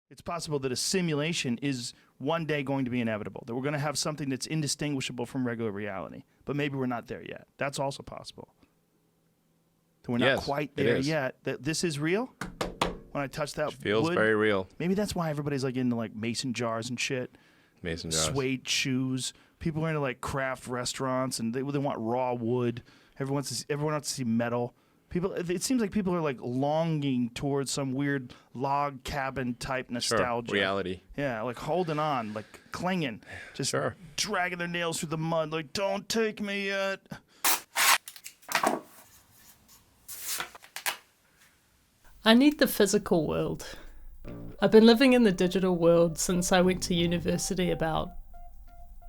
It's possible that a simulation is one day going to be inevitable, that we're going to have something that's indistinguishable from regular reality, but maybe we're not there yet. That's also possible. That we're not quite there yet. That this is real. When I touch that feels wood, very real. Maybe that's why everybody's like into like mason jars and shit. Mason jars. Suede shoes. People are into like craft restaurants and they want raw wood. Everyone wants to see metal. It seems like people are like longing towards some weird log cabin type nostalgia. Sure, reality. Yeah, like holding on, like clinging, just dragging their nails through the mud, like don't take me yet. I need the physical world. I've been living in the digital world since I went to university about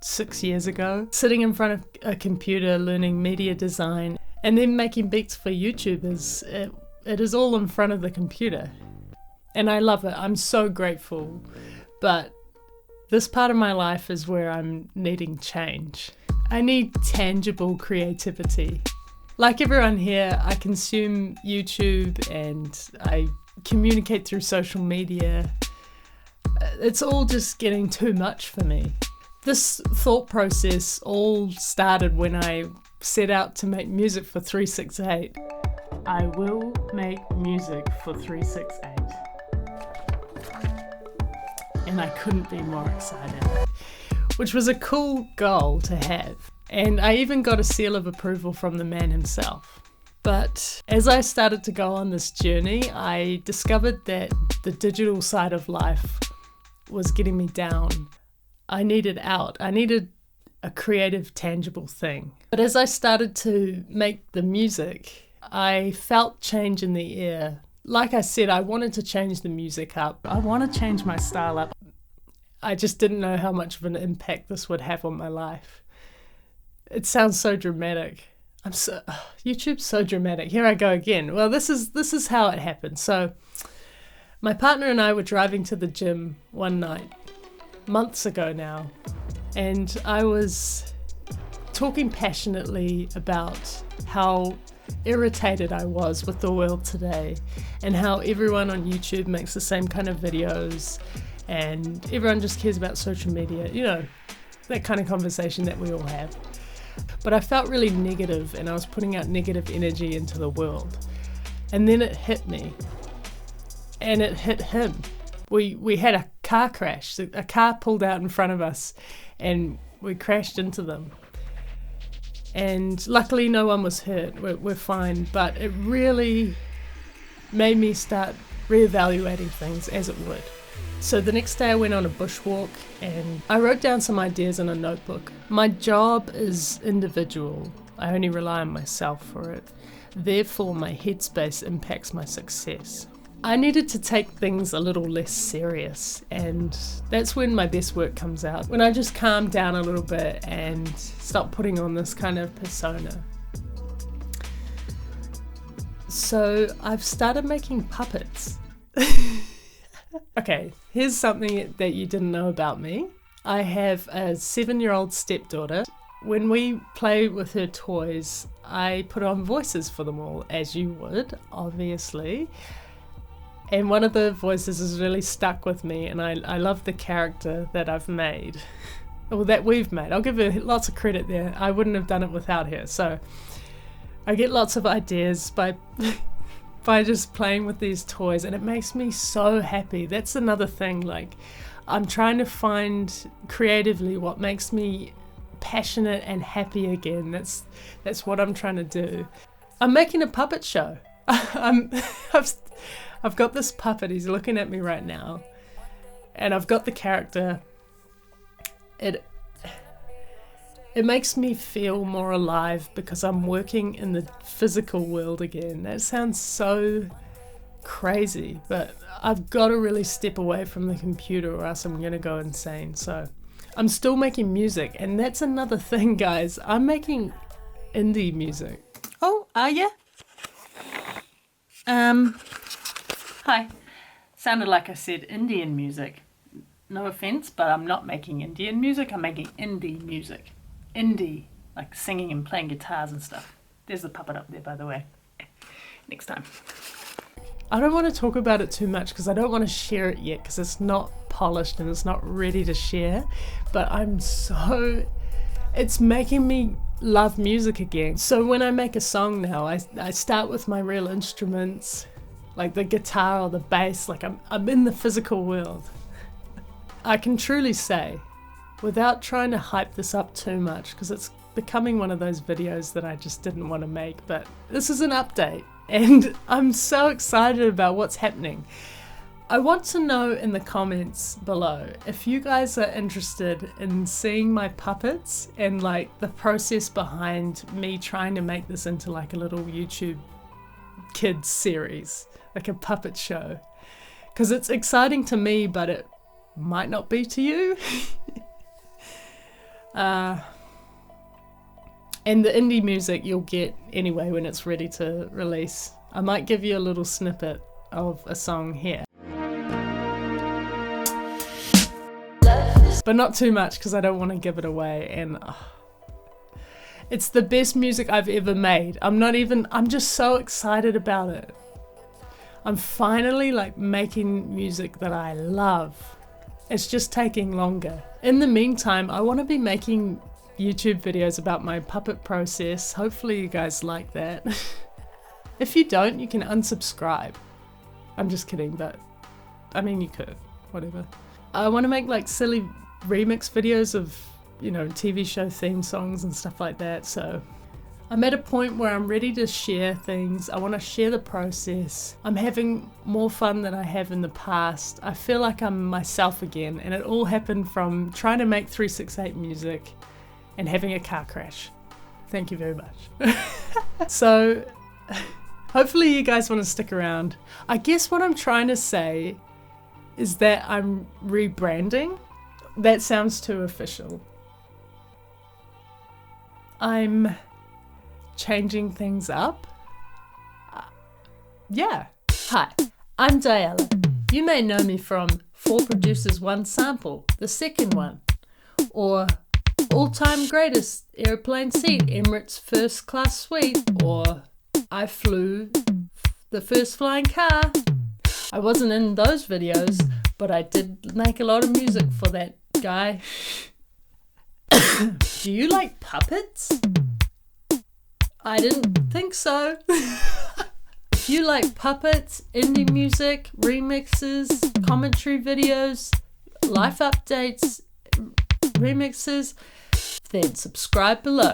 6 years ago, sitting in front of a computer learning media design. And then making beats for YouTubers, it is all in front of the computer. And I love it. I'm so grateful. But this part of my life is where I'm needing change. I need tangible creativity. Like everyone here, I consume YouTube and I communicate through social media. It's all just getting too much for me. This thought process all started when I set out to make music for 368. I will make music for 368. And I couldn't be more excited. Which was a cool goal to have. And I even got a seal of approval from the man himself. But as I started to go on this journey, I discovered that the digital side of life was getting me down. I needed out. I needed a creative, tangible thing. But as I started to make the music, I felt change in the air. Like I said, I wanted to change the music up. I want to change my style up. I just didn't know how much of an impact this would have on my life. It sounds so dramatic. YouTube's so dramatic. Here I go again. Well, this is how it happened. So my partner and I were driving to the gym one night, months ago now, and I was talking passionately about how irritated I was with the world today and how everyone on YouTube makes the same kind of videos and everyone just cares about social media, you know, that kind of conversation that we all have. But I felt really negative and I was putting out negative energy into the world. And then it hit me. And it hit him. We had a car crash. A car pulled out in front of us and we crashed into them. And luckily no one was hurt. We're fine. But it really made me start reevaluating things as it would. So the next day I went on a bushwalk and I wrote down some ideas in a notebook. My job is individual. I only rely on myself for it. Therefore, my headspace impacts my success. I needed to take things a little less serious, and that's when my best work comes out. When I just calm down a little bit and stop putting on this kind of persona. So I've started making puppets. Okay, here's something that you didn't know about me. I have a 7-year-old stepdaughter. When we play with her toys, I put on voices for them all, as you would, obviously. And one of the voices has really stuck with me, and I love the character that I've made. Or that we've made. I'll give her lots of credit there. I wouldn't have done it without her. So I get lots of ideas by just playing with these toys, and it makes me so happy. That's another thing, like I'm trying to find creatively what makes me passionate and happy again. That's what I'm trying to do. I'm making a puppet show. I've got this puppet, he's looking at me right now, and I've got the character. It makes me feel more alive because I'm working in the physical world again. That sounds so crazy, but I've got to really step away from the computer or else I'm going to go insane. So I'm still making music, and that's another thing, guys. I'm making indie music. Oh, are you? Hi. Sounded like I said Indian music. No offense, but I'm not making Indian music. I'm making indie music. Indie, like singing and playing guitars and stuff. There's the puppet up there, by the way. Next time. I don't want to talk about it too much because I don't want to share it yet because it's not polished and it's not ready to share. But it's making me love music again. So when I make a song now, I start with my real instruments, like the guitar or the bass, like I'm in the physical world. I can truly say, without trying to hype this up too much, because it's becoming one of those videos that I just didn't want to make, but this is an update and I'm so excited about what's happening. I want to know in the comments below if you guys are interested in seeing my puppets and like the process behind me trying to make this into like a little YouTube kids series, like a puppet show, because it's exciting to me but it might not be to you. And the indie music you'll get anyway when it's ready to release. I might give you a little snippet of a song here. But not too much because I don't want to give it away, and it's the best music I've ever made. I'm just so excited about it. I'm finally like making music that I love. It's just taking longer. In the meantime, I want to be making YouTube videos about my puppet process. Hopefully you guys like that. If you don't, you can unsubscribe. I'm just kidding, but I mean you could, whatever. I want to make like silly remix videos of, you know, TV show theme songs and stuff like that. So I'm at a point where I'm ready to share things. I want to share the process. I'm having more fun than I have in the past. I feel like I'm myself again, and it all happened from trying to make 368 music and having a car crash. Thank you very much. So hopefully you guys want to stick around. I guess what I'm trying to say is that I'm rebranding. That sounds too official. I'm changing things up. Yeah. Hi, I'm Diella. You may know me from 4 Producers 1 Sample, the second one, or All-Time Greatest Airplane Seat, Emirates First Class Suite, or I Flew the First Flying Car. I wasn't in those videos, but I did make a lot of music for that guy. Do you like puppets? I didn't think so. If you like puppets, indie music, remixes, commentary videos, life updates, remixes, then subscribe below.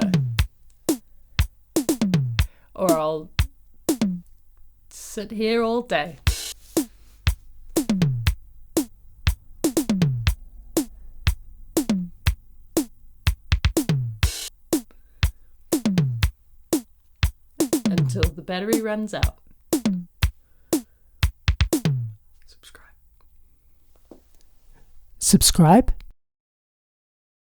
Or I'll sit here all day. Until the battery runs out. Subscribe.